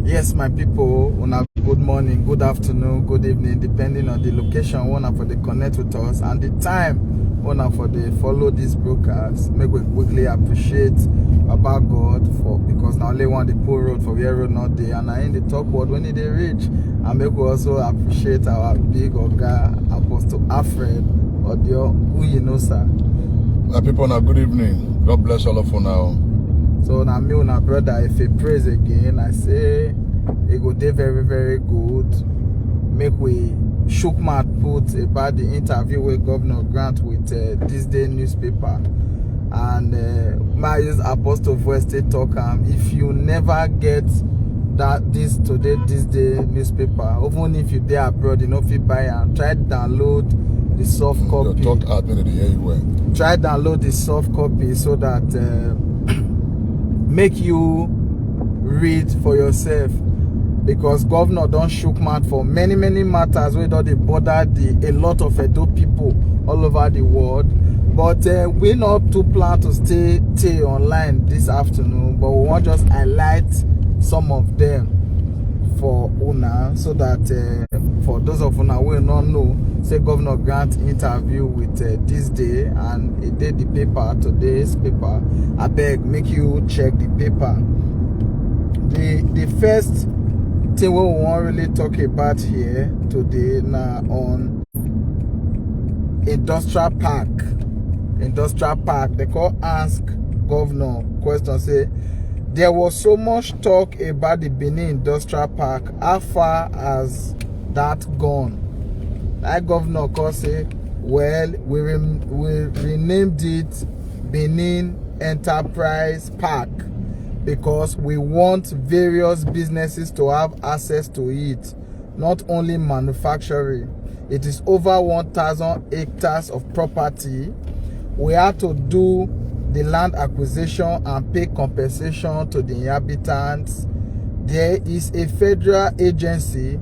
Yes, my people, una good morning, good afternoon, good evening, depending on the location una for the connect with us and the time una for the follow this broadcast. Make we quickly appreciate about God for because now only one the poor road for where road not there and I in the top word when they reach. And make we also appreciate our big Oga Apostle Alfred Odio, who you know, sir. My people, now good evening. God bless all of you now. So now me and my brother, if he prays again, I say it go dey very, very good. Make we shook mouth put about the interview with Governor Grant with this day newspaper. And my use Apostle voice they talk if you never get this day newspaper, even if you there abroad, you know if you buy and try to download the soft copy. Your talk admin in the air you went. Try download the soft copy so that make you read for yourself, because governor don't shook mouth for many matters wey don dey bother a lot of Edo people all over the world. But we not too plan to stay online this afternoon, but we want just highlight some of them for una so that for those of una who not know, say Governor Grant interview with this day and it did the paper, today's paper. I beg make you check the paper. The first thing we want really talk about here today now on Industrial Park. Industrial Park, they call ask governor question, say there was so much talk about the Benin Industrial Park. How far has that gone? That governor call say, well, we renamed it Benin Enterprise Park because we want various businesses to have access to it, not only manufacturing. It is over 1,000 hectares of property. We have to do the land acquisition and pay compensation to the inhabitants. There is a federal agency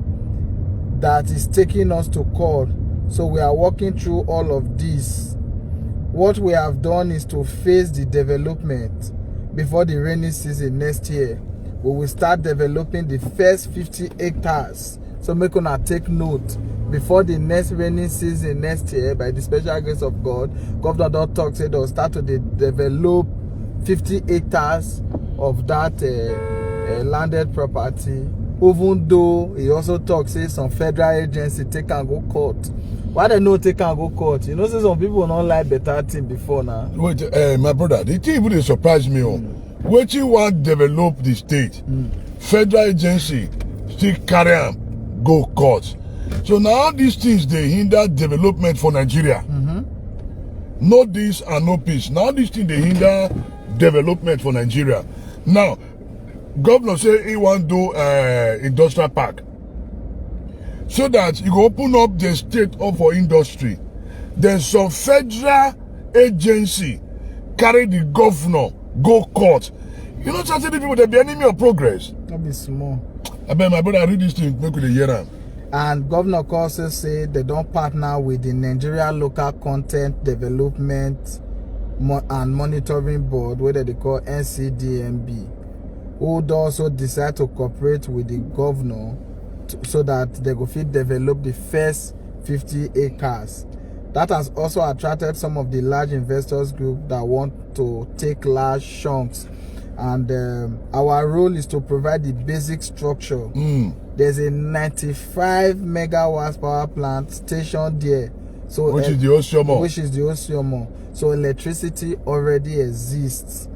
that is taking us to court, so we are working through all of this. What we have done is to face the development before the rainy season next year. We will start developing the first 50 hectares. So make una take note. Before the next rainy season next year, by the special grace of God, Governor don talk say they'll start to develop 50 hectares of that landed property. Even though he also talks say some federal agency take and go court. Why they no take and go court? You know, say some people don't like better thing before now. Wait, my brother, the thing even surprise me. What you want develop the state? Federal agency still carry am go court. So now these things they hinder development for Nigeria. No this and no peace. Now these things they hinder development for Nigeria. Now, governor say he want to do industrial park so that you go open up the state up for industry. Then some federal agency carry the governor go court. You know, certain people they be enemy of progress. That be small. I bet my brother read this thing make with the year. And Governor also say they don't partner with the Nigeria Local Content Development and Monitoring Board, whether they call NCDMB, who would also decide to cooperate with the governor so that they go fit develop the first 50 acres. That has also attracted some of the large investors group that want to take large chunks. And our role is to provide the basic structure. There's a 95 megawatts power plant stationed there. So which is the Osiomo. Which is the Osiomo. So electricity already exists.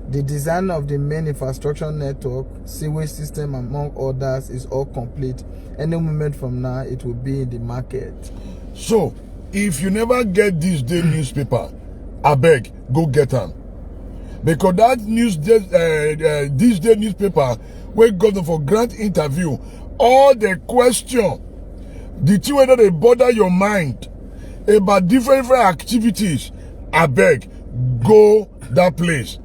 The design of the main infrastructure network, sewage system among others is all complete. Any moment from now, it will be in the market. So, if you never get this day newspaper, I beg, go get them. Because that this day newspaper, where governor for Grant interview, all the question, the thing whether they bother your mind about different activities, I beg, go that place.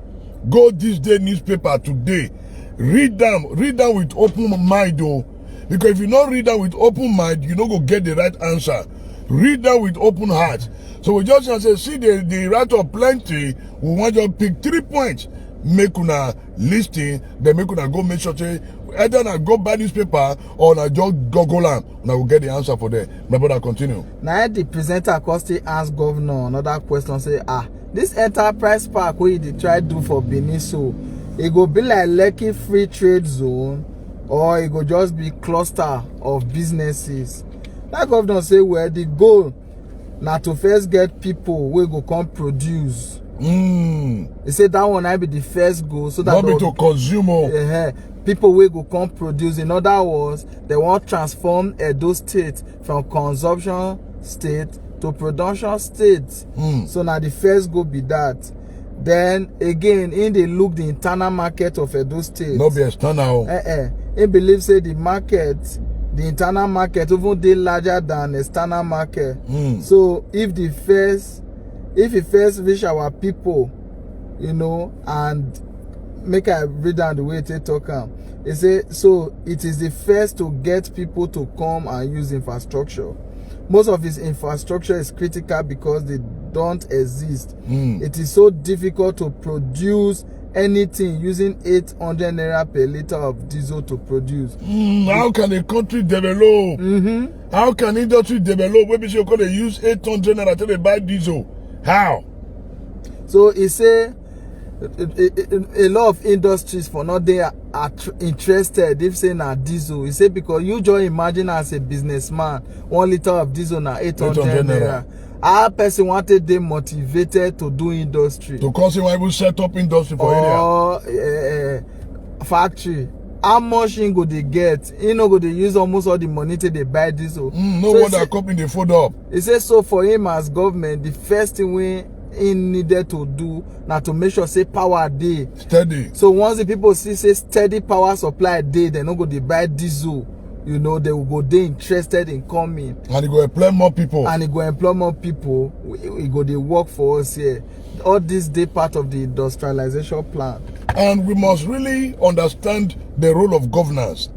Go this day newspaper today. Read them with open mind though. Because if you not read them with open mind, you don't go get the right answer. Read them with open heart. So we just say, see the right of plenty, we want to pick 3 points make una listing, then make una go make sure say either na go buy newspaper or na just google am, una will get the answer for there. My brother, continue. Now the presenter still ask governor another question, say this enterprise park wey they try do for Benin, so it go be like Lekki free trade zone or it go just be cluster of businesses. That governor say, well, the goal na to first get people wey go come produce. He said that one might be the first goal, so that not be to consume. People wey go come produce. In other words, they want transform Edo State from consumption state to production state. So now the first goal be that. Then again, in they look the internal market of Edo State. No be external. He believes say the market, the internal market, even they larger than external market. So if the first reach our people, you know, and make I read down the way they talk. They say so it is the first to get people to come and use infrastructure. Most of its infrastructure is critical because they don't exist. It is so difficult to produce anything using 800 naira per liter of diesel to produce. How can a country develop? How can industry develop? Maybe you're going to use 800 naira to buy diesel. How? So he say a lot of industries for not they are interested if say na diesel. He say because you just imagine as a businessman 1 liter of diesel na 800 naira. Our person wanted them motivated to do industry. To cause him able set up industry for area. Factory. How much he go they get? He no go they use almost all the money till they buy diesel. No so wonder company they fold up. He says so for him as government, the first thing he needed to do now to make sure say power day steady. So once the people see say steady power supply day, they no go they buy diesel. You know, they will go they interested in coming. And it go employ more people. It go they work for us here. All this day part of the industrialization plan. And we must really understand the role of governance.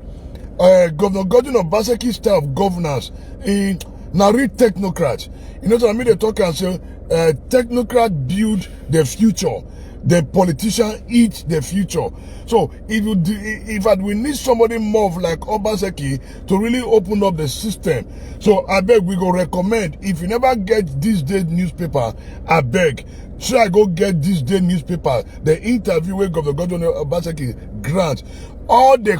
Governor Godwin Obaseki style of governance in Nari Technocrat. You know what I mean? They talk and say technocrat build the future. The politician eat the future. So if we need somebody more like Obaseki to really open up the system. So I beg we go recommend, if you never get this day newspaper, I beg try go get this day newspaper. The interview where Governor Godwin Obaseki grant all the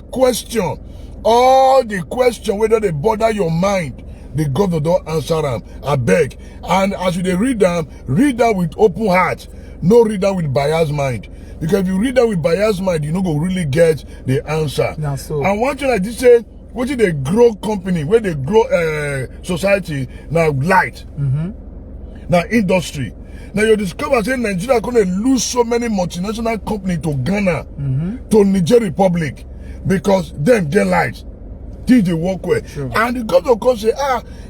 question whether they bother your mind. The governor don't answer them. I beg. And as you read them with open heart. No read that with biased mind. Because if you read that with biased mind, you no go really get the answer. So. And one thing I did say, what is they grow company, where they grow society, now light, now industry. Now you discover say Nigeria is going to lose so many multinational companies to Ghana, to Niger Republic, because them get light. Things they work with. Sure. And the governor come say,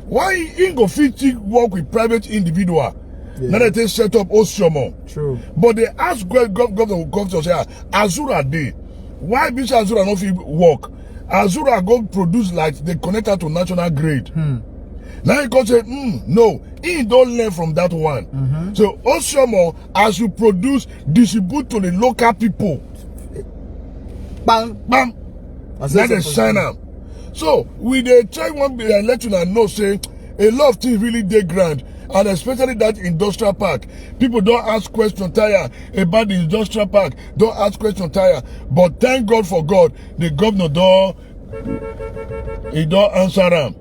why ain't go fit work with private individual? Now they set up Oshomo. True. But they ask governor say, Azura day. Why this Azura not fit work? Azura go produce light, they connect her to national grid. Now he can say, no, he don't learn from that one. So Oshomo, as you produce, distribute to the local people. Bang. Bam. Now they sign up. So we they try one bit let you know say a lot of things really dey grand. And especially that industrial park. People don't ask question tire about the industrial park. Don't ask question tire. But thank God for God, the governor don't answer them.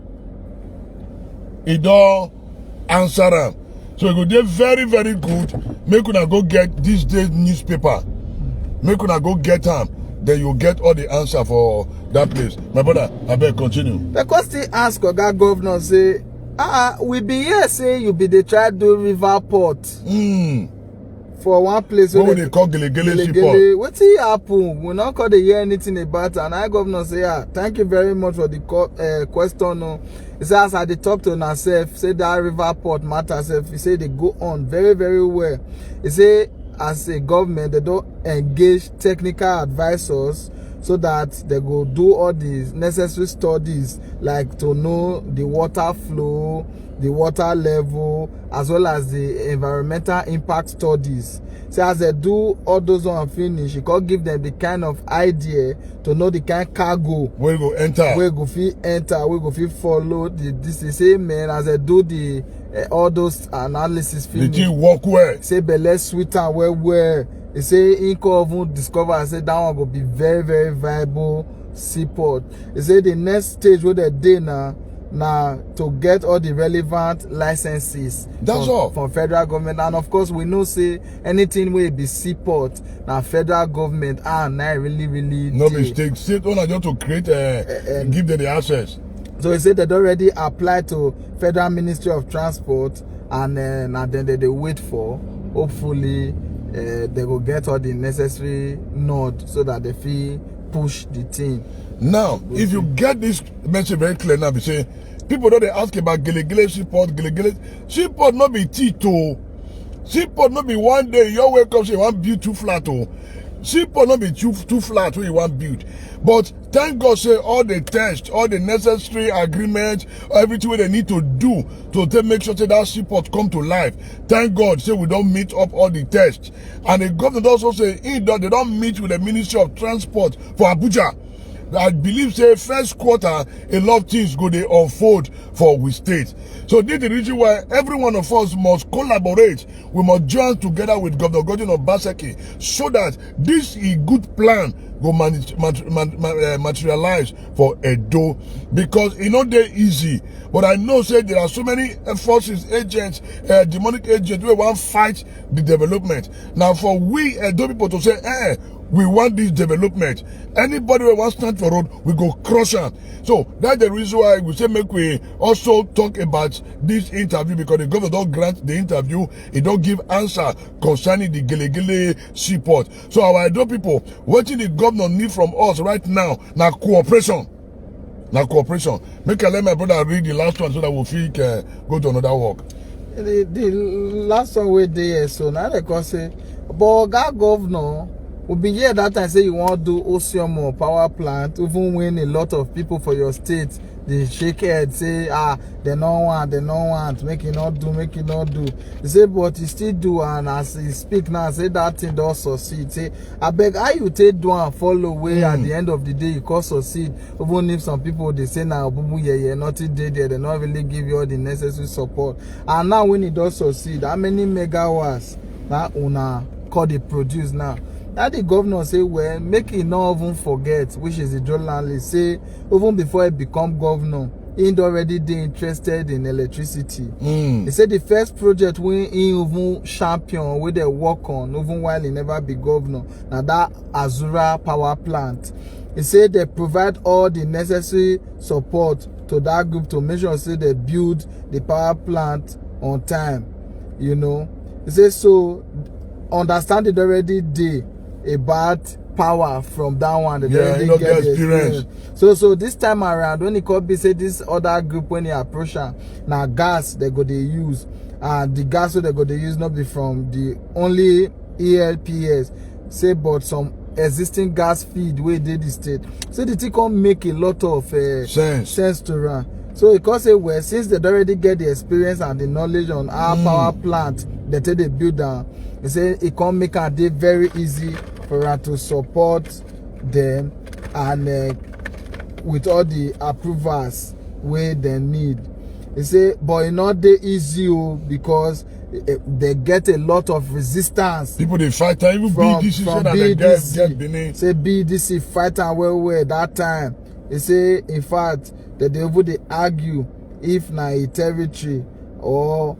He don't answer them. So it go dey very, very good. Make una go get this day's newspaper. Make una go get them. Then you get all the answer for that place. My brother, I beg continue. Because they ask Oga governor say, we be here say you be they try do river port. For one place what they call Gele Seaport. What happen? We not call they hear anything about it. And I governor say, thank you very much for the question. He says as they talk to yourself, say that river port matter self. He say they go on very, very well. He say as a government they don't engage technical advisors so that they go do all the necessary studies, like to know the water flow, the water level, as well as the environmental impact studies. So as they do all those one finish, you can give them the kind of idea to know the kind of cargo where go enter, where go fit enter, where go fit follow this the same man. As they do the all those analysis finish, the thing work well. Say belle sweet and well. They say Inco even discover and say that one go be very, very viable seaport. They say the next stage where they dey now to get all the relevant licenses from federal government. And of course we know say anything will be seaport now federal government now really no mistake. State owner just to create give them the access. So he said they already applied to Federal Ministry of Transport, and then they wait for, hopefully they will get all the necessary nod so that they feel push the thing. Now, if you get this message very clear now, we say people don't they ask about Gele seaport, seaport not be Tito. Seaport not be one day you wake up say you want build too flat seaport not be too flat where you want build. But thank God say all the tests, all the necessary agreements, everything they need to do to make sure that seaport come to life. Thank God say we don't meet up all the tests. And the government also say they don't meet with the Ministry of Transport for Abuja. I believe say first quarter a lot of things go they unfold for we state. So this is the reason why every one of us must collaborate. We must join together with Governor Godwin Obaseki so that this is good plan go materialize for Edo, because it's not that easy. But I know say there are so many forces, agents, demonic agents who want to fight the development. Now for we Edo people to say, we want this development. Anybody who wants to stand for road, we go crush them. So that's the reason why we say make we also talk about this interview, because the government don't grant the interview, it don't give answer concerning the Gele seaport. So our Edo people, what the government need from us right now, cooperation. Cooperation. Make I let my brother read the last one so that we'll go to another work. The last one we did so now they can say, but that governor will be here that time say you want to do Osiumo power plant, even when a lot of people for your state they shake head, say they don't want, make it not do. They say but he still do, and as he speak now, say that thing don't succeed. Say I beg how you take do and follow way at the end of the day you can succeed, even if some people they say now nothing there, they not really give you all the necessary support. And now when it does succeed, how many megawatts that una call they produce now? That the governor say, well, make it not even forget, which is the journalist, say, even before he become governor, he already interested in electricity. He said the first project when he even champion, where they work on, even while he never be governor, now that Azura power plant. He said they provide all the necessary support to that group to make sure say they build the power plant on time. You know, he said so. Understand it already did about power from that one. They already get the experience. So this time around, when it could be say this other group when they approach her, now gas they go they use, and the gas they go they use not be from the only ELPS, say but some existing gas feed where they the state. So the thing can make a lot of sense to run. So it can say, well, since they already get the experience and the knowledge on our power plant that they build down, they say it can make a day very easy for us to support them, and with all the approvals where they need. They say, but it's not the easy because they get a lot of resistance. People they fight, even BDC so that they get Benin. Say BDC fight and well that time. They say in fact that they would argue if na a territory or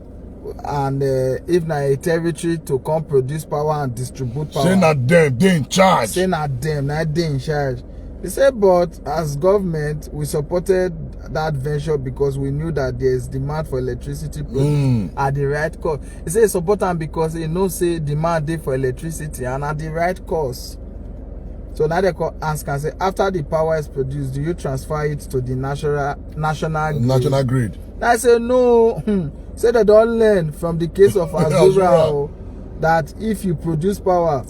if na a territory to come produce power and distribute power. Say not them, they in charge. Say not them, not they in charge. They said, but as government, we supported that venture because we knew that there's demand for electricity at the right cost. They say support them because they know say demand there for electricity and at the right cost. So now they can ask and say, after the power is produced, do you transfer it to the national grid? I say no. Say they don't learn from the case of Azura that if you produce power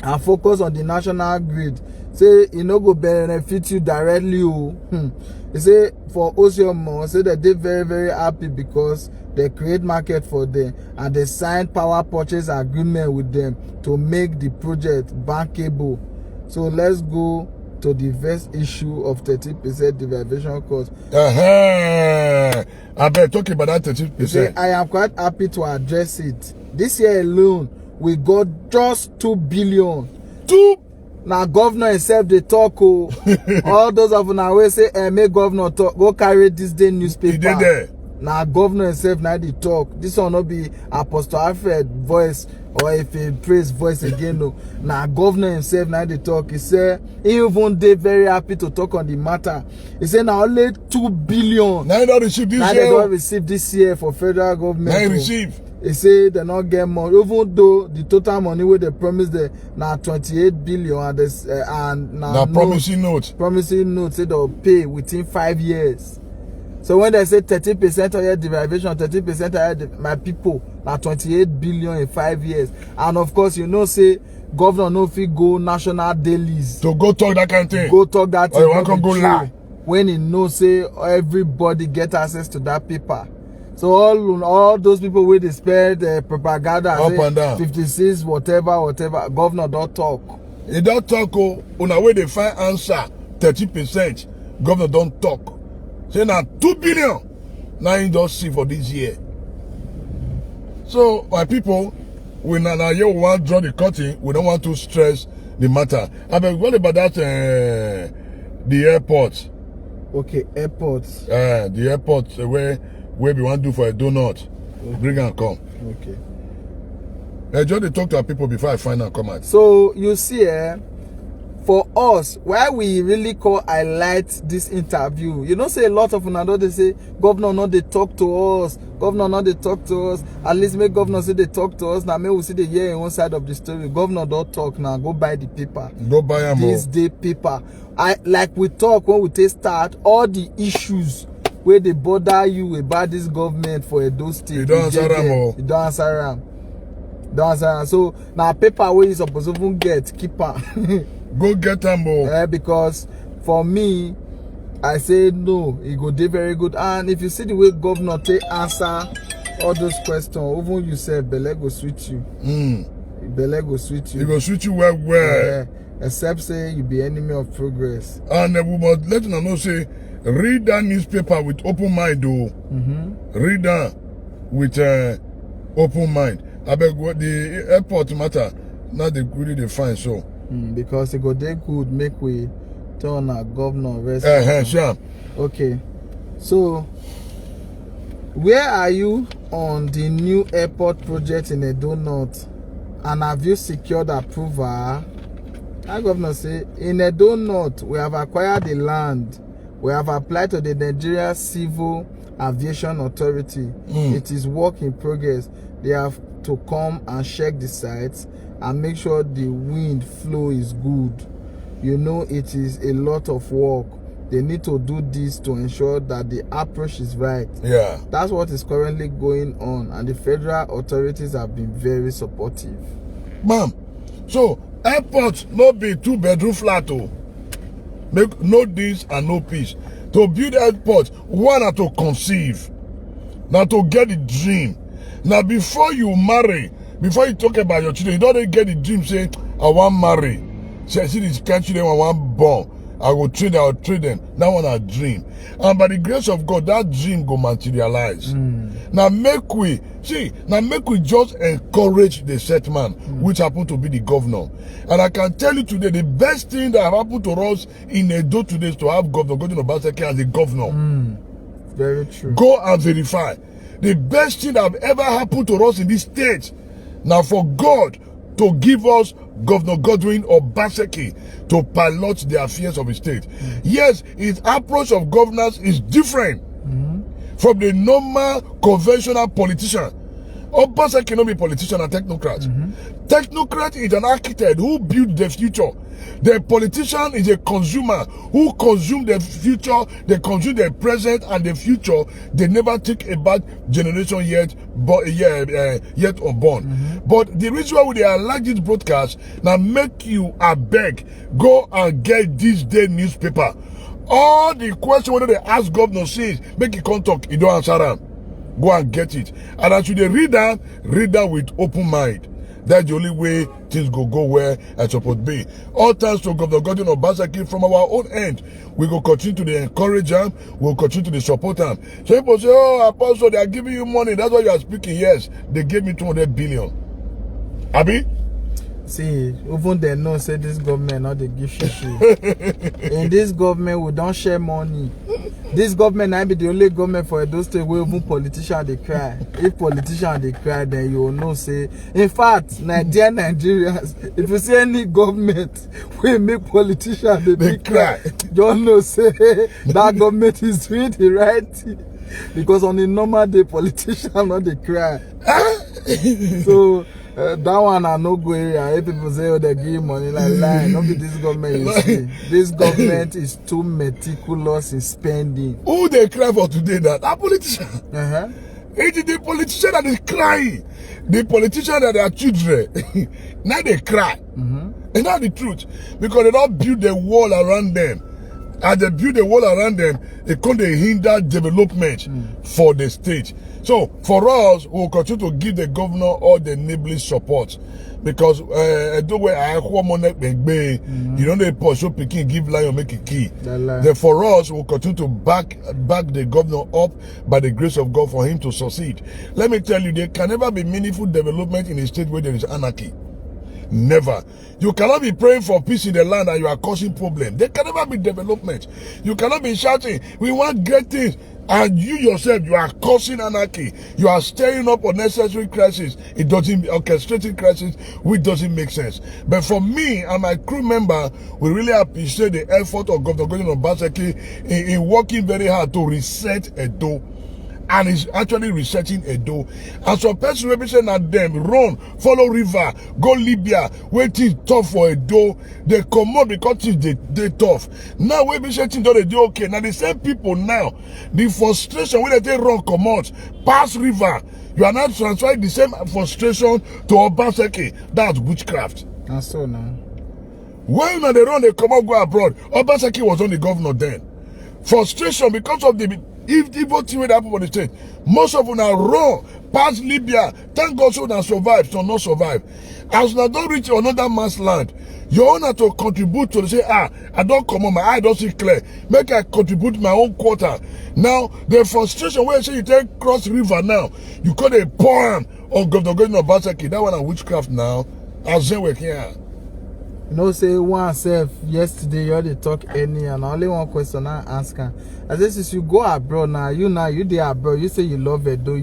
and focus on the national grid, say e no go benefit you directly. He say for Osiomo, say that they very, very happy because they create market for them and they sign power purchase agreement with them to make the project bankable. So let's go to the first issue of 30% derivation cost. I better talk about that 30%. Say, I am quite happy to address it. This year alone, we got just 2 billion. Now governor himself they talk. All those of una wey say, make governor talk, go carry this day newspaper. He did there. Now governor himself now they talk. This will not be Apostle Alfred voice or if he praise voice again. No. Now governor himself now they talk. He said he even they very happy to talk on the matter. He said now only 2 billion. Now they don't receive this year. They don't receive this year for federal government. Now receive. He say they not get more, even though the total money where they promise they now 28 billion and this and now promising note say they'll pay within 5 years. So when they say 30% of your derivation, 30% of my people now 28 billion in 5 years, and of course you know say governor no fit go national dailies to go talk that kind of thing. Go talk that thing. Or you can go lie when he know say everybody get access to that paper. So all those people where they spread propaganda up and down 56 whatever governor don't talk. He don't talk on a way they find answer 30%. Governor don't talk. Say now 2 billion now you don't see for this year. So my people, we now here we want to draw the curtain. We don't want to stress the matter. I mean, what about that the airport? Okay, airport. The airport where we want to do for a donut. Okay. Bring and come. Okay. I just talk to our people before I find out come out. So you see, for us, why we really highlight this interview, you know, say a lot of another they say governor not they talk to us, governor not they talk to us. At least make governor say they talk to us. Now maybe we see the year in one side of the story. Governor don't talk now. Go buy the paper. Go buy them this day paper. Like we talk when we take start all the issues where they bother you about this government for Edo State. You don't answer them all. You don't answer them. Don't answer them. So now paper where you supposed to even get keeper. Go get them all. Because for me, I say no, it go do very good. And if you see the way governor take answer all those questions, even you say Bele go switch you. Bele go switch you. He go switch you well. Except say you be enemy of progress. And we must let you know say read that newspaper with open mind though. Read that with open mind. I beg what the airport matter. Now they really define so. Because it go dey good make we turn our governor rest. Sure. Okay. So where are you on the new airport project in Edo North? And have you secured approval? Our governor say in Edo North we have acquired the land. We have applied to the Nigeria Civil Aviation Authority. It is work in progress. They have to come and check the sites and make sure the wind flow is good. You know, it is a lot of work. They need to do this to ensure that the approach is right. Yeah. That's what is currently going on, and the federal authorities have been very supportive. Ma'am, so airport no be 2-bedroom flat oh. Make no this and no peace. To build airport, one are to conceive. Now to get the dream. Now before you marry, before you talk about your children, you don't get the dream say, I want marry. Say, see this country, I want born. I will train them. That one a dream. And by the grace of God, that dream go materialize. Now make we just encourage the set man, which happened to be the governor. And I can tell you today, the best thing that happened to us in Edo today is to have Governor Godwin Obaseki as the governor. Very true. Go and verify. The best thing that have ever happened to us in this state, now for God to give us Governor Godwin Obaseki to pilot the affairs of the state. Yes, his approach of governance is different from the normal conventional politician. Obaseki cannot be politician and technocrat. Technocrat is an architect who built the future. The politician is a consumer who consume the future, they consume the present and the future. They never think about generation yet, but yet unborn. But the reason why they like this broadcast now make you beg go and get this day newspaper. All the question whether they ask governor says make it come talk, you don't answer them. Go and get it. And as you read that with open mind. That's the only way things go where it's supposed to be. All thanks to Governor Godwin Obaseki from our own end. We will continue to encourage them. We'll continue to support them. So people say, oh, Apostle, they are giving you money. That's why you are speaking. Yes, they gave me 200 billion. Abi? See, even they know say this government not they give shit. In this government, we don't share money. This government might be the only government for those states where even politicians they cry. If politicians they cry, then you will know say. In fact, dear Nigerians, if you see any government we make politicians they cry, you know say that government is doing the right thing. Because on the normal day, politicians not they cry. So. That one I no go area. If people say, oh, they give money, like lie. Not be this government you see. This government is too meticulous in spending. Who they cry for today? That politician. It is the politician that is crying. The politician that are children. Now they cry. And that's the truth. Because they don't build the wall around them. As they build the wall around them, it can't hinder development for the state. So for us, we'll continue to give the governor all the enabling support. Because the way I you know the push up picking, give lion, make it key. Then for us, we'll continue to back the governor up by the grace of God for him to succeed. Let me tell you, there can never be meaningful development in a state where there is anarchy. Never. You cannot be praying for peace in the land and you are causing problems. There can never be development. You cannot be shouting, we want great things, and you yourself, you are causing anarchy. You are stirring up unnecessary crisis. It doesn't orchestrating crisis, which doesn't make sense. But for me and my crew member, we really appreciate the effort of Governor Godwin Obaseki in working very hard to reset Edo. And he's actually researching Edo. And some person will be saying that them run, follow river, go Libya, where things tough for Edo. They come up because they tough. Now we be saying they do okay. Now the same people now, the frustration when they run come out, pass river, you are not transferring the same frustration to Obaseki. That's witchcraft. And so now. When they run, they come out, go abroad. Obaseki was only governor then. Frustration because of the if evil thing will happen on the state, most of them are run past Libya. Thank God so that survive, so not survive. As they don't reach another man's land, you own to contribute to say, I don't come on, my eye don't see clear. Make I contribute my own quarter. Now, the frustration where you say you take cross river now, you call a poem on Governor Godwin Obaseki. That one a witchcraft now. As they work here. You know, say one self yesterday, you already talk any, and only one question I ask her. I said, since you go abroad now, you there abroad, you say you love Edo,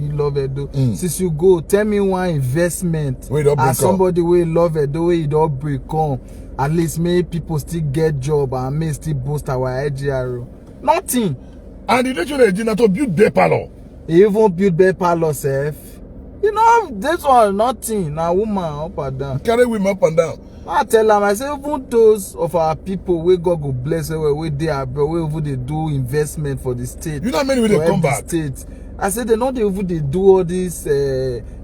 Since you go, tell me one investment. As somebody will love Edo, where you don't break on. At least maybe people still get job and may still boost our IGRO. Nothing. And the nature of to build Bay Palo. Even build Bay Palo self. You know, this one nothing. Now woman up and down. Carry women up and down. I tell them, I say, even those of our people where God go bless where they are, where they do investment for the state. You know how many will they come back? State. I said they know they do all this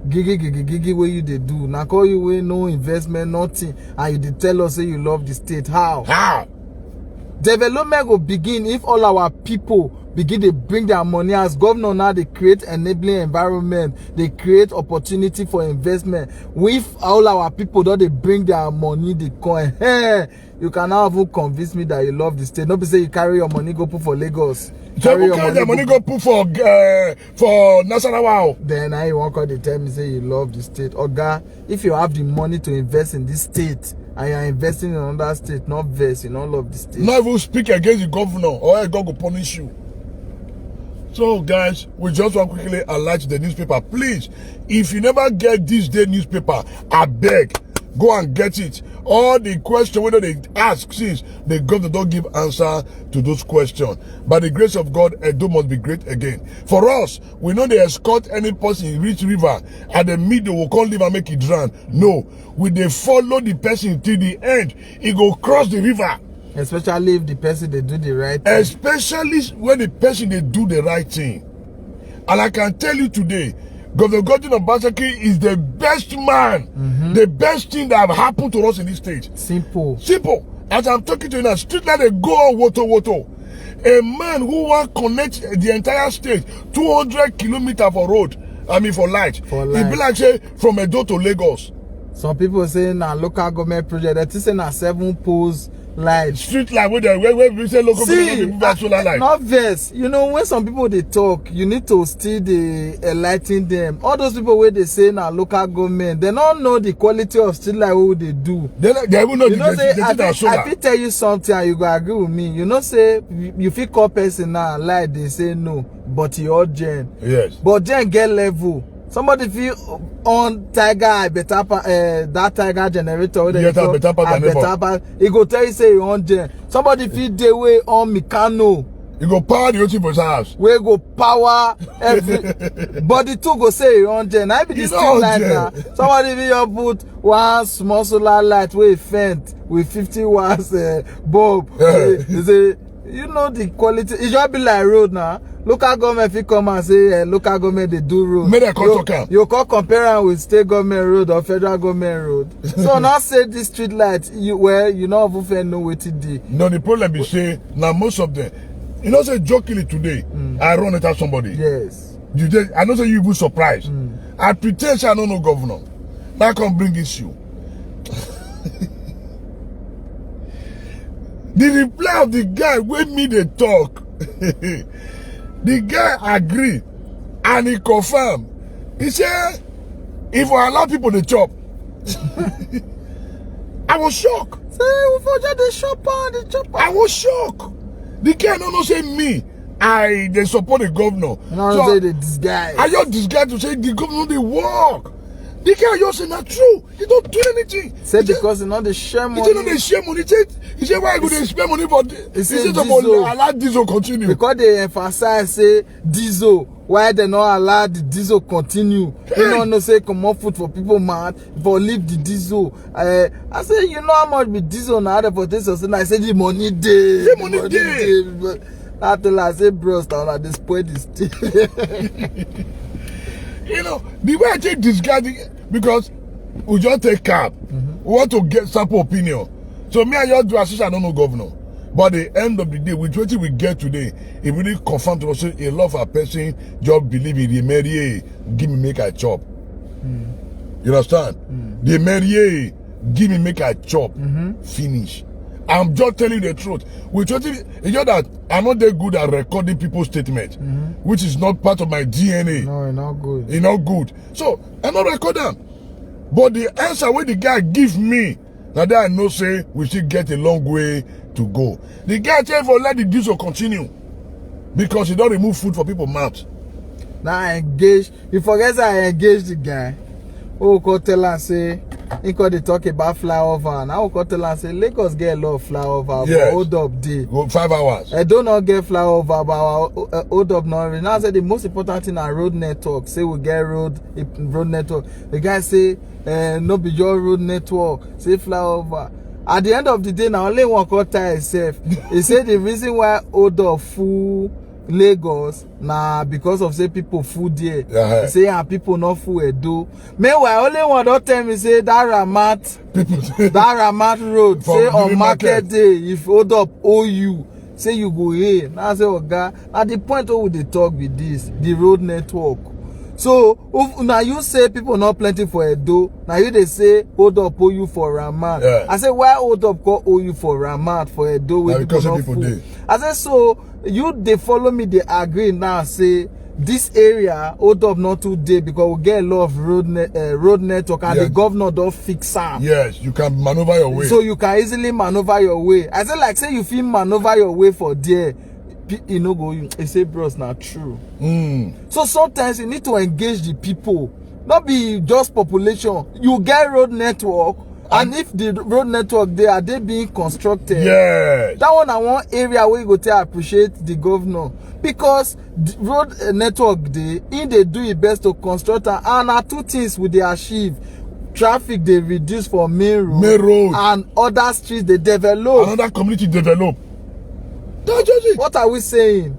gigi where you they do. Now call you where no investment, nothing, and you tell us say you love the state. How? How? Development will begin if all our people begin to bring their money. As governor now, they create enabling environment, they create opportunity for investment. With all our people that they bring their money, they coin. Hey, you can now even convince me that you love the state. Not be say you carry your money go put for Lagos. Carry your money go put for Nasarawa. Then I won't call the tell me say you love the state. Oga, if you have the money to invest in this state and you are investing in another state, not invest in all of the states. Not even speak against the governor or God will punish you. So guys, we just want to quickly alert the newspaper. Please, if you never get this day newspaper, I beg, go and get it. All the question whether they ask since the government don't give answer to those questions. By the grace of God, Edo must be great again. For us, we know they escort any person in reach river at the middle will come live and make it drown. No, we they follow the person till the end. He go cross the river. Especially if the person they do the right thing. Especially when the person they do the right thing. And I can tell you today, Governor Godwin Obaseki is the best man. The best thing that have happened to us in this state. Simple. Simple. As I'm talking to you now, street light they go on woto. A man who want connect the entire state 200 kilometers for road. I mean for light. For light. It be like say from Edo to Lagos. Some people say na local government project. They say na 7 poles light. Street light where we say local government people have solar light. Not verse. You know, when some people they talk, you need to still they enlighten them. All those people where they say na local government, they don't know the quality of street light what they do. They even know I fit tell you something and you go agree with me. You know, say you fit call person now light, they say no, but you urgent. Yes. But gen get level. Somebody feel on Tiger that Tiger generator. He go tell you say you on gen. Somebody feel the way on Mikano. You go power the OT for his house. We go power every. But the two go say you on gen. I be the street light now. Somebody will put one small solar light with fent with 50 watts bulb. They say, you know the quality. It just be like road now. Local government if you come and say local government they do road. You can't compare them with state government road or federal government road. So now say this street light you know know what it do. No, the problem is say now most of them, you know say jokingly today, I run it at somebody. Yes. I know say you even surprised. I pretend I don't know governor. That can bring issue. The reply of the guy when me they talk. The guy agree and he confirm. He said, if we allow people to chop, I was shocked. I was shocked. The guy don't say me. They support the governor. So say the disguise. I just disguise to say the governor they work. The guy just say not true. He don't do anything. Say because he not the share money. He not the share money. He said why would they spend money for this? He said allow diesel continue. Because they emphasize say diesel. Why they not allow the diesel continue? Hey. You know say come on food for people mad for leave the diesel. I say you know how much be diesel now for this or I say the money day. The money day. I tell I say bros down at this point is still. You know, the way I take disguising, because we just take cab. We want to get sample opinion. So me and your do assist, I don't know governor. But at the end of the day, with what we get today, it really confirmed to us a lot of our person just believe in the Mary, give me make a chop. You understand? The Mary, give me make a chop. Finish. I'm just telling you the truth. It's just that I'm not that good at recording people's statement, which is not part of my DNA. No, it's not good. It's not good. So I'm not recording them. But the answer where the guy give me, now that I know say we still get a long way to go. The guy tell for let the diesel continue because he don't remove food for people's mouth. Now I engage. You forget that I engage the guy. Oh, go tell and say. He could they talk about flyover. Now we could tell and say Lagos get a lot of flyover, yes. But hold up day. 5 hours. I do not get flyover, but hold up now. Now say the most important thing are road network. Say we get road network. The guy say no be your road network. Say flyover. At the end of the day, now only one could tell himself. He said the reason why hold up full Lagos nah because of say people food there. He say and people not food Edo. Meanwhile, only one don't tell me say that Ramat road say on market day if hold up OU say you go here. Now say oga at the point where they talk with this the road network. So now you say people not plenty for Edo. Now you they say hold up OU for Ramat. Yeah. I say why hold up call OU for Ramat for Edo with people not food. I say so. You they follow me, they agree now say this area hold up not too day because we get a lot of road network and the governor don't fix am. Yes, you can maneuver your way. So you can easily maneuver your way. I say like say you feel maneuver your way for there, you know go you say bros not true. So sometimes you need to engage the people, not be just population. You get road network And if the road network there, are they being constructed? Yes. That one area where you go to appreciate the governor. Because the road network they do it best to construct and two things will they achieve. Traffic they reduce for main road, and other streets they develop. Another community develop. That's just it. What are we saying?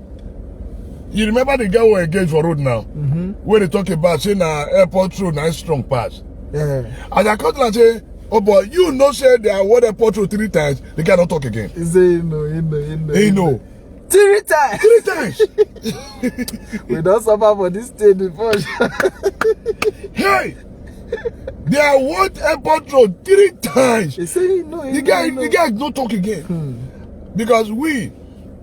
You remember the guy who engaged for road now? Where they talk about saying airport road nice strong pass. Yeah. As I come to and say, oh boy, you know say they award airport road 3 times, the guy don't talk again. He say he know. 3 times. 3 times. We don't suffer for this state before. Hey, they award airport road 3 times. He say the guy don't talk again. Because we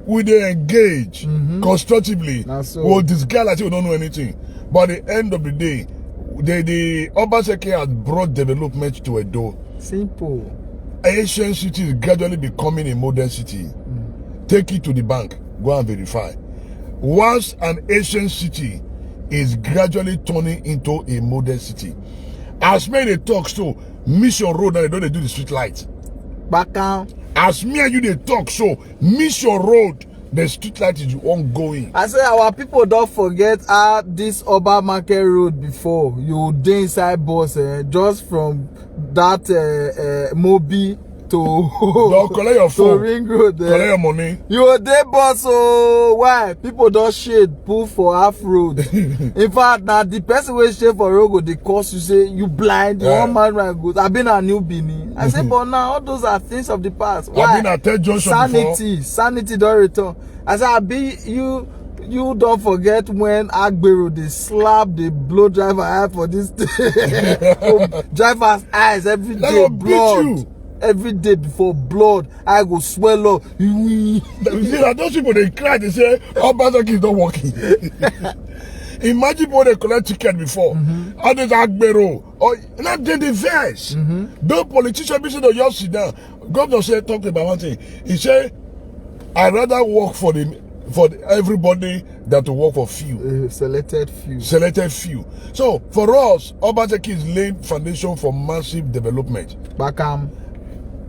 they engage constructively with this guy like we don't know anything. But at the end of the day, the Obaseki has brought development to Edo. Simple. Asian city is gradually becoming a modern city. Take it to the bank, go and verify. Once an Asian city is gradually turning into a modern city, as many talk so Mission Road and they don't do the street lights. Back down. As me and you they talk so Mission Road, the street light is ongoing. I say our people don't forget how this urban market road before you dey inside bus just from that Mobi to collect your phone, Ring Road. Collect your money. You were there, boss. So why people don't shade pull for half road? In fact, now the person will shade for road go they cost you say you blind. One man right good. I've been a new Benin. I say, but now all those are things of the past. Why? I've been at Ted Johnson sanity don't return. I say, I be you. You don't forget when Agbero they slap the blow driver eye for this driver's eyes every day blood. Every day before blood, I go swell up. You see that those people they cry, they say, "Oh, Obaseki is not working." Imagine when they collect ticket before. How does Agbero? Or not the verse. Don't politicians be saying, "You sit down." Governor said, talk about one thing. He said, "I'd rather work for everybody than to work for few." Selected few. Selected few. So for us, Obaseki is laying foundation for massive development. Bakam.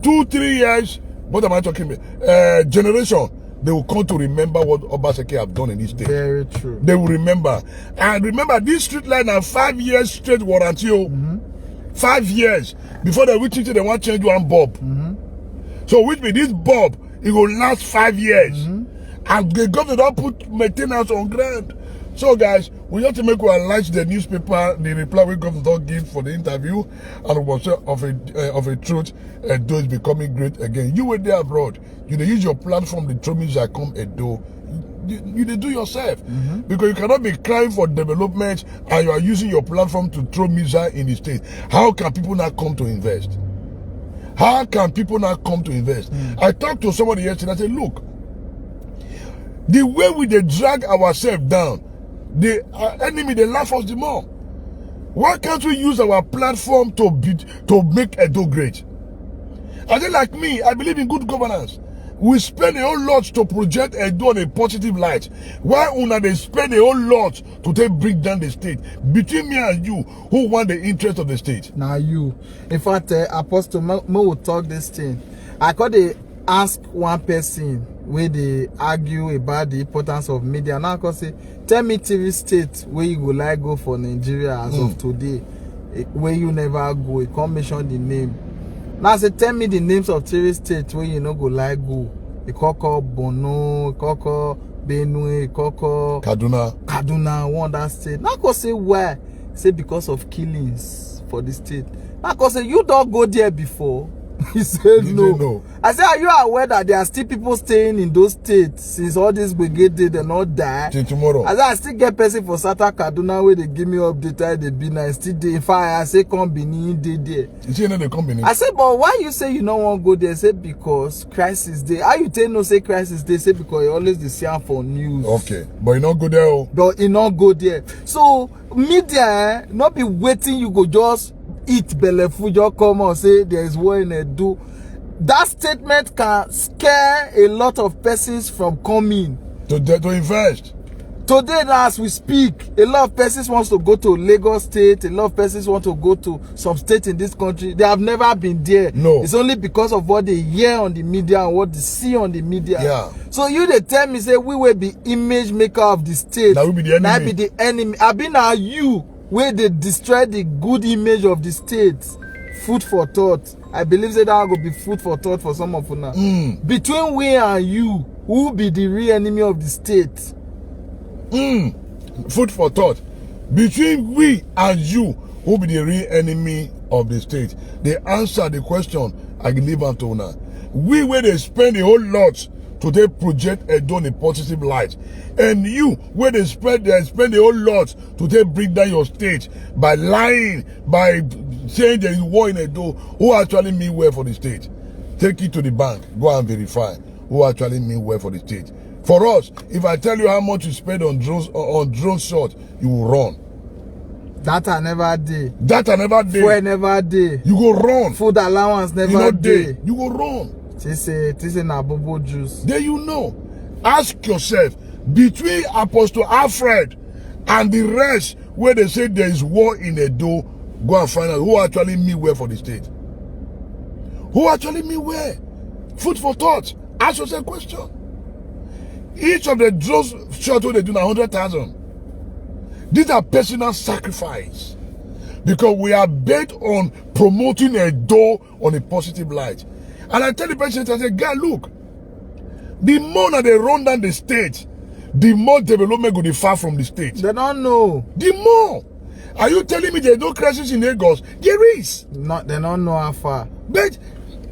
2-3 years, what am I talking about? Generation, they will come to remember what Obaseki have done in this state. Very true. They will remember. And remember, this street line have 5 years straight warranty. 5 years. Before they reach it, they want to change one bulb. So which means this bulb, it will last 5 years. And the government don't put maintenance on ground. So guys, we have to make we analyze the newspaper, the reply we government don't give for the interview, and we will say of a truth, Edo is becoming great again. You were there abroad. You use your platform, the Tromis that come Edo. You do yourself. Because you cannot be crying for development and you are using your platform to throw misery in the state. How can people not come to invest? How can people not come to invest? I talked to somebody yesterday, I said, look, the way we they drag ourselves down, the enemy they laugh us the more. Why can't we use our platform to make Edo great? I think like me, I believe in good governance. We spend a whole lot to project Edo on a positive light. Why una they spend a whole lot to bring down the state? Between me and you, who want the interest of the state? Now you. In fact, Apostle Mo will talk this thing. I got to ask one person where they argue about the importance of media. Now I can say, tell me TV state where you would like go for Nigeria as of today, where you never go. You can't mention the name. Now I say, tell me the names of TV states where you no go like go. Ikoko, Bono, Ikoko, Benue, Ikoko, Kaduna, one that state. Now I can say why? Say because of killings for the state. Now I can say you don't go there before. He said no. I said, are you aware that there are still people staying in those states since all this brigade did and not die? Till tomorrow. I said, I still get person for Sata Kaduna where they give me update, they be nice. Still there. In fact, I say come Benin, they there. You see, they come Benin. I said, but why you say you don't want to go there? I said, because crisis day. How you tell no say crisis day? Say because you always the see for news. Okay, but you not go there. Oh. But you not go there. So media, not be waiting. You go just eat belle food, just come and say there is war in Edo. That statement can scare a lot of persons from coming to invest. Today, now, as we speak, a lot of persons wants to go to Lagos State. A lot of persons want to go to some state in this country. They have never been there. No. It's only because of what they hear on the media and what they see on the media. Yeah. So you they tell me, say, we will be image maker of the state. That will be the enemy. That be the enemy. I been now you where they destroy the good image of the state. Food for thought. I believe that will be food for thought for some of you now. Between we and you, who will be the real enemy of the state? Food for thought. Between we and you, who will be the real enemy of the state? They answer the question I can leave until now. We where they spend a whole lot to they project a done a positive light. And you where they spend a whole lot to they bring down your state by lying, by saying there is war in a door. Who actually mean well for the state? Take it to the bank, go and verify who actually mean well for the state. For us, if I tell you how much you spend on drone shot, you will run. That I never did. That I never did. Fuel never did. You go run. Food allowance never did. You go run. This is na bobo juice. There you know. Ask yourself, between Apostle Alfred and the rest, where they say there is war in Edo, go and find out who actually mean well for the state. Who actually mean well? Food for thought. Ask yourself a question. Each of the drones shot they do 100,000. These are personal sacrifice. Because we are bent on promoting Edo on a positive light. And I tell the president, I say, God, look, the more that they run down the state, the more development will be far from the state. They don't know. The more. Are you telling me there's no crisis in Lagos? There is. Not, they don't know how far. But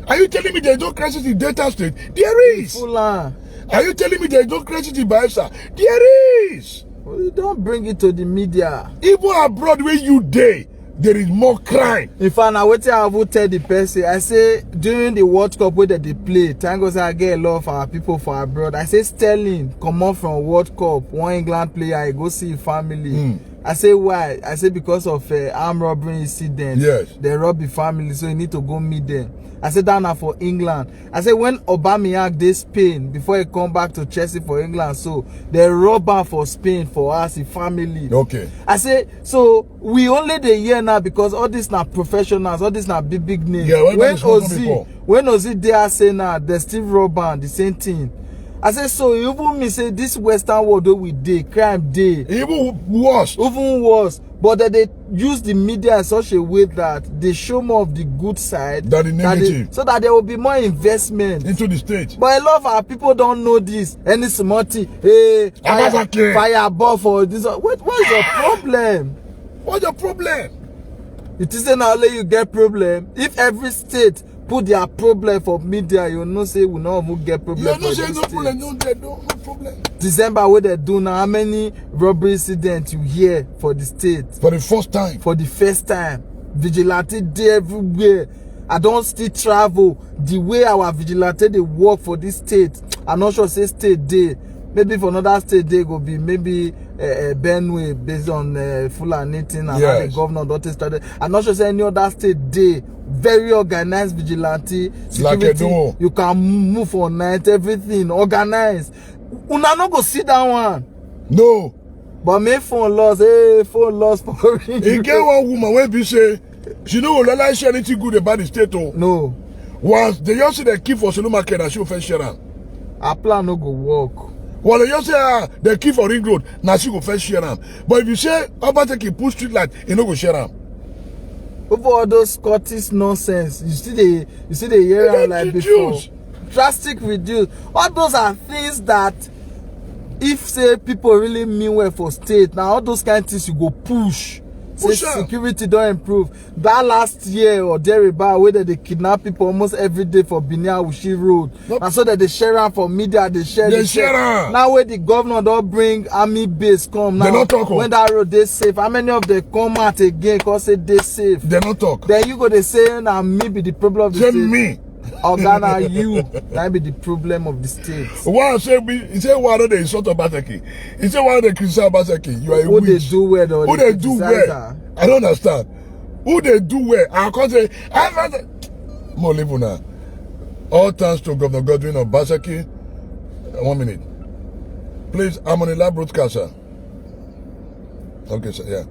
are you telling me there's no crisis in Delta State? There is. Fulham. Are you telling me there's no crisis in Bayelsa? There is. Well, you don't bring it to the media. Even abroad where you day, there is more crime. In fact, I wait I will tell the person. I say during the World Cup where they play, thank God I get a lot of our people from abroad. I say Sterling come on from World Cup, one England player, I go see his family. I say why? I say because of armed robbery incident. Yes. They rob the family, so you need to go meet them. I said down now for England. I said when Aubameyang did Spain before he come back to Chelsea for England, so they rob her for Spain for us, the family. Okay. I say so we only the year now because all these now professionals, all these now big names. Yeah, when Ozzy they say now they still rob her, the same thing. I say so even me say this Western world we day crime day. Even worse. Even worse. But that they use the media in such a way that they show more of the good side than the negative. So that there will be more investment into the state. But a lot of our people don't know this. Any smarty, hey, fireball for this. What is your problem? What's your problem? It isn't only you get problem. If every state put their problem for media, you know say we not even get problem. You know say no problem, no problem. December what they do now, how many robbery incidents you hear for the state? For the first time. For the first time. Vigilante day everywhere. I don't still travel. The way our vigilante they work for this state, I'm not sure say state day. Maybe for another state day go be maybe Benue based on Fulani thing and how the governor don't started. I'm not sure say any other state day. Very organized vigilante security. Like you can move for night, everything organized. Una no go see that one. No. But me phone lost, phone lost for me. You get one woman when be say she no will like share anything good about the state. Oh. No. Once they just say they keep for Solo Market and she will first share them. Her plan no go work. Well, they just say they keep for Ring Road, now she go first share them. But if you say Obaseki push street light, you no go share them. Over all those Scottish nonsense, you see the hear like before. Drastic reduce. All those are things that if say people really mean well for state, now all those kind of things you go push. Say security don't improve. That last year or thereabout where they kidnap people almost every day for Benin Awushi Road. And so that they share them for media, they share. Now where the governor don't bring army base come now. They not talk. When that road they safe, how many of them come out again cause say they safe? They not talk. Then you go they say now me be the problem of the state. Me. Organa you that be the problem of the state. One say he say one of the insult Obaseki. He say one of the criticize Obaseki. You are a witch. Who they do well though? Who they do well? I don't understand. Who they do well? I can't say more live now. All thanks to Governor Godwin Obaseki. 1 minute. Please, I'm on a live broadcaster. Okay, sir, yeah.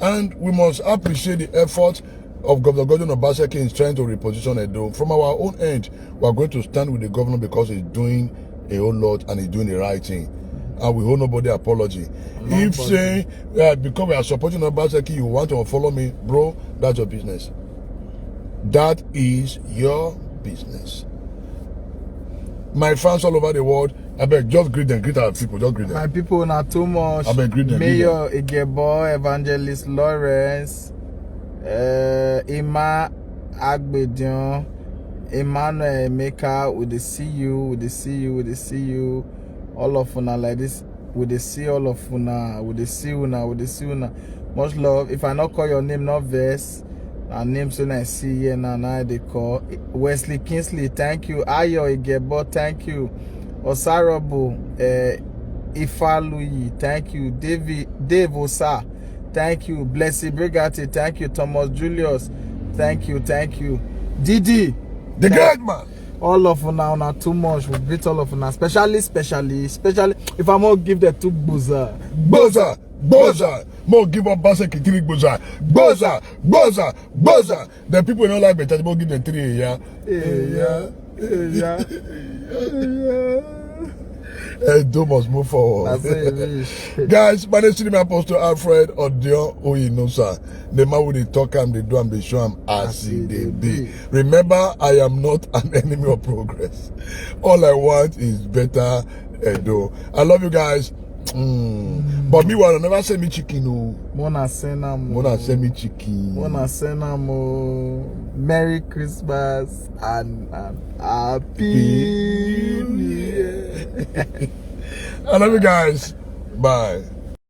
And we must appreciate the effort of Governor Godwin Obaseki in trying to reposition Edo. From our own end, we are going to stand with the governor because he's doing a whole lot and he's doing the right thing. And we owe nobody apology. If saying, because we are supporting Obaseki, you want to follow me, bro, that's your business. That is your business. My fans all over the world, I beg, just greet them, greet our people, just greet them. My people not too much. I beg, greet them. Mayor Igebo, Evangelist Lawrence, Ima Agbedion, Emmanuel Emeka, we dey see you. All of una like this, we dey see all of una, we dey see una. Much love. If I not call your name, not verse. Our names when I see here now they call Wesley Kingsley, thank you. Ayo Igebo, thank you. Osarabu, Ifaluyi, thank you. Dave Osa, thank you. Blessy Brigati, thank you. Thomas Julius, thank you. Didi, The great man. all of una too much. We greet all of una, especially if I'm gonna give the two buzzer. More give up Obaseki 3 boza. The people don't like better, more give them 3 yeah. Edo must move forward. Guys, my name is Cinema Apostle Alfred Odion Oyinosa. The man with the talk and they do and they show him as they be. Remember, I am not an enemy of progress. All I want is better Edo. I love you guys. But me wanna never send me chicken. Mona send me chicken. Merry Christmas and Happy New Year. I love you guys. Bye.